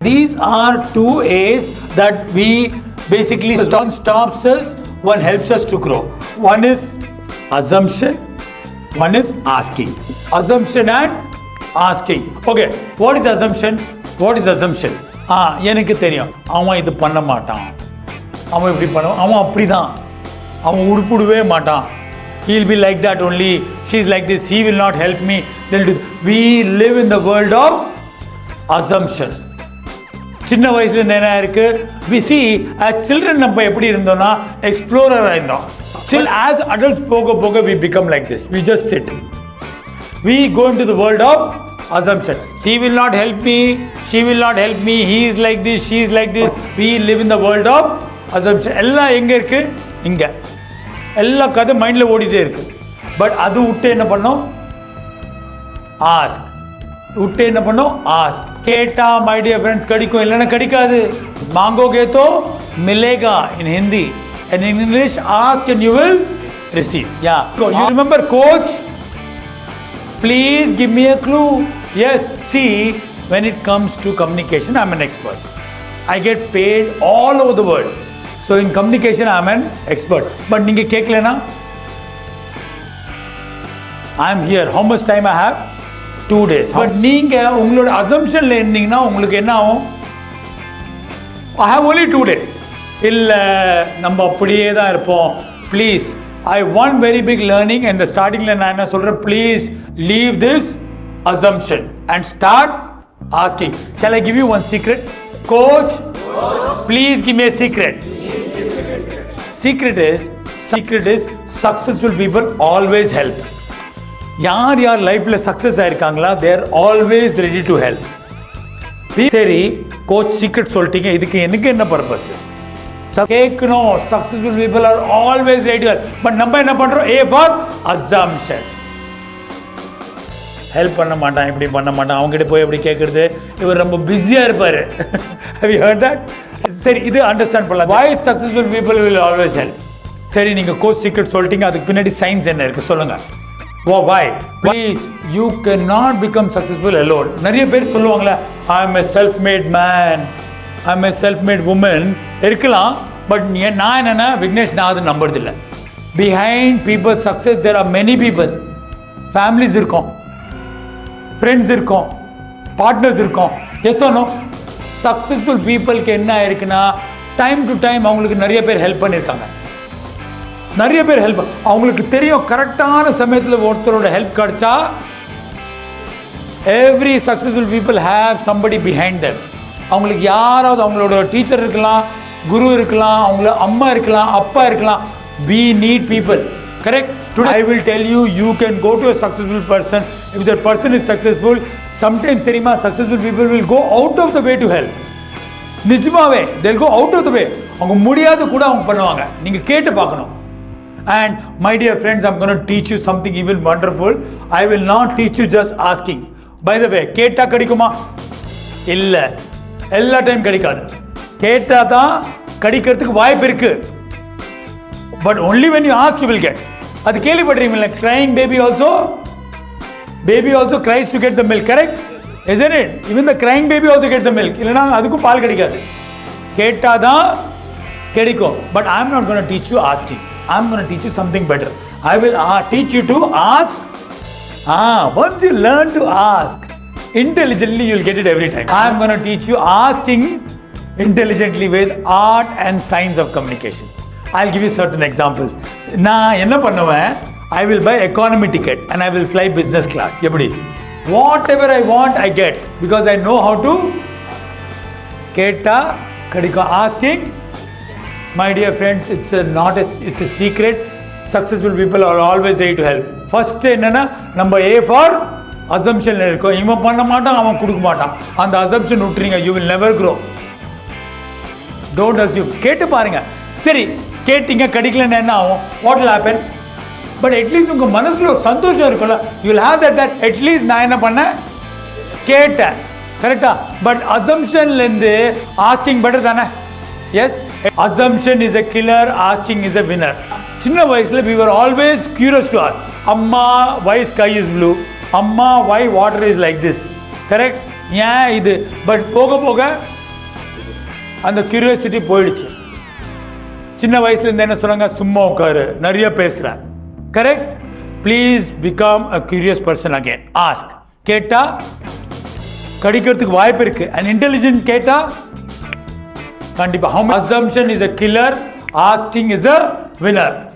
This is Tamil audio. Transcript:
These are two A's that we basically stops us, one helps us to grow. One is assumption, one is asking. Assumption and asking. Okay, what is assumption? What is assumption? எனக்கு தெரியும் அவன் இது பண்ண மாட்டான், அவன் இப்படி பண்ண, அவன் அப்படி தான், அவன் உருப்பிடவே மாட்டான். He'll be like that only, she's like this, he will not help me. We live in the world of assumption. சின்ன வயசுல என்ன இருக்கு, we see as children நம்ம எப்படி இருந்தோம்னா எக்ஸ்ப்ளோரர் ஆயிருந்தோம். Till as adults போக போக we become like this, we just sit, we go into the world of assumption. He will not help me, she will not help me, he is like this, she is like this. We live in the world of assumption. எல்லாம் எங்க இருக்கு, இங்க எல்லா கதை மைண்ட்ல ஓடிட்டே இருக்கு. பட் அது விட்டு என்ன பண்ணோம், ஆஸ்க். விட்டு என்ன பண்ணோம், ஆஸ்க். கேட்டா மை டியர் ஃப்ரெண்ட்ஸ் கிடைக்கும், இல்லைன்னா கிடைக்காது. மாங்கோगे तो मिलेगा in Hindi, and in English ask and you will receive. Yeah, you remember coach? Please give me a clue. Yes, see, when it comes to communication I'm an expert. I get paid all over the world, so in communication I'm an expert. But நீங்க கேட்கலனா I am here. How much time I have? 2 days. But நீங்க உங்களோட assumptionல இருந்தீங்கன்னா உங்களுக்கு என்ன ஆகும், I have only 2 days. இல்ல நம்ம அப்படியே தான் இருப்போம். Please, I want very big learning, and the startingல நான் என்ன சொல்றேன், please leave this assumption and start asking. Shall I give you one secret? Coach, please give me a secret. Secret is successful people always help. யார் லைஃப்ல சக்சஸ் ஆயிருக்காங்களா, they are always ready to help. சரி கோச் சீக்ரெட் சொல்லிட்டீங்க, இதுக்கு எனக்கு என்ன பர்பஸ் கேட்கணும். Successful people are always ready to help. But நம்ம என்ன பண்றோம், ஏ ஃபார் அசம்ப்ஷன். ஹெல்ப் பண்ண மாட்டான், இப்படி பண்ண மாட்டான், அவங்ககிட்ட போய் எப்படி கேட்கறது, இவர் ரொம்ப பிஸியா இருப்பாரு. Have you heard that? சரி, இது அண்டர்ஸ்டாண்ட் பண்ணலாம். Why successful people will always help? சரி, நீங்க கோச் சீக்ரெட் சொல்லிட்டீங்க, அதுக்கு பின்னாடி சயின்ஸ் என்ன இருக்கு சொல்லுங்க. Why? Please, you cannot become successful alone. நிறைய பேர் சொல்லுவாங்களே, I am a self-made man, I am a self-made woman. இருக்கலாம், பட் நான் என்னன்னா விக்னேஷ், நான் அது நம்புறதில்லை. Behind people's success there are many people. Families இருக்கும், ஃப்ரெண்ட்ஸ் இருக்கும், பார்ட்னர்ஸ் இருக்கும். Yes or no? சக்ஸஸ்ஃபுல் பீப்புளுக்கு என்ன இருக்குன்னா, டைம் டு டைம் அவங்களுக்கு நிறைய பேர் ஹெல்ப் பண்ணியிருக்காங்க. நிறைய பேர் ஹெல்ப், அவங்களுக்கு தெரியும் கரெக்டான சமயத்தில் ஒருத்தரோட ஹெல்ப் கிடைச்சா. Every successful people have somebody behind தம். அவங்களுக்கு யாராவது, அவங்களோட டீச்சர் இருக்கலாம், குரு இருக்கலாம், அவங்கள அம்மா இருக்கலாம், அப்பா இருக்கலாம். we need people, correct? Today I will tell you, you can go to a successful person. If that person is successful, sometimes தெரியுமா, successful people will go out of the way to help. நிஜமாவே they'll go out of the way. அவங்க முடியாது கூட அவங்க பண்ணுவாங்க, நீங்க கேட்டு பார்க்கணும். And my dear friends, I'm going to teach you something even wonderful. I will not teach you just asking. By the way, கேட்டா கிடைக்குமா? இல்ல, எல்லா டைம் கிடைக்காது. கேட்டா தான் கிடைக்கிறதுக்கு வாய்ப்பு இருக்கு. But only when you ask you will get. அது கேள்விப்படுறீங்களா, crying baby also cries to get the milk, correct? Isn't it? Even the crying baby also gets the milk. இல்லனா அதுக்கும் பால் கிடைக்காது. கேட்டா தான் கிடைக்கும். But I am not going to teach you asking. I am going to teach you something better. I will teach you to ask. Once you learn to ask intelligently, you will get it every time. I am going to teach you asking intelligently with art and science of communication. I will give you certain examples. நான் என்ன பண்ணுவேன், I will buy economy ticket and I will fly business class. எப்படி? Whatever I want, I get, because I know how to. கேட்டா கிடைக்கும். Asking, my dear friends, it's a secret. Successful people are always ready to help. First என்னன்னா, நம்ம A for assumption இருக்கும். இவன் பண்ண மாட்டான், அவன் கொடுக்க மாட்டான், அந்த assumption விட்டுறீங்க. You will never grow. Don't assume. கேட்டு பாருங்க. சரி, கேட்டீங்க கிடைக்கலன்னு என்ன ஆகும்? What will happen? But at least உங்க மனசுல ஒரு சந்தோஷம் இருக்கும்ல. You will have that at least நான் என்ன பண்ணேன், கேட்டேன், கரெக்டா? பட் assumptionல இருந்து asking better தானே? Yes. Assumption is a killer, asking is a winner. சின்ன வயசுல we were always curious to ask, அம்மா why sky is blue, அம்மா why water is like this, correct? ஏன் இது பட் போக போக அந்த கியூரியாசிட்டி போயிடுச்சு. சின்ன வயசுல இருந்து என்ன சொன்னாங்க, சும்மா உட்காரு, நிறைய பேசுற. Correct. Please become a curious person again. Ask. கேட்டா கடிக்கிறதுக்கு வாய்ப்பு இருக்கு. அண்ட் இன்டெலிஜென்ட் கேட்டா கண்டிப்பா. Assumption is a killer, asking is a Winner.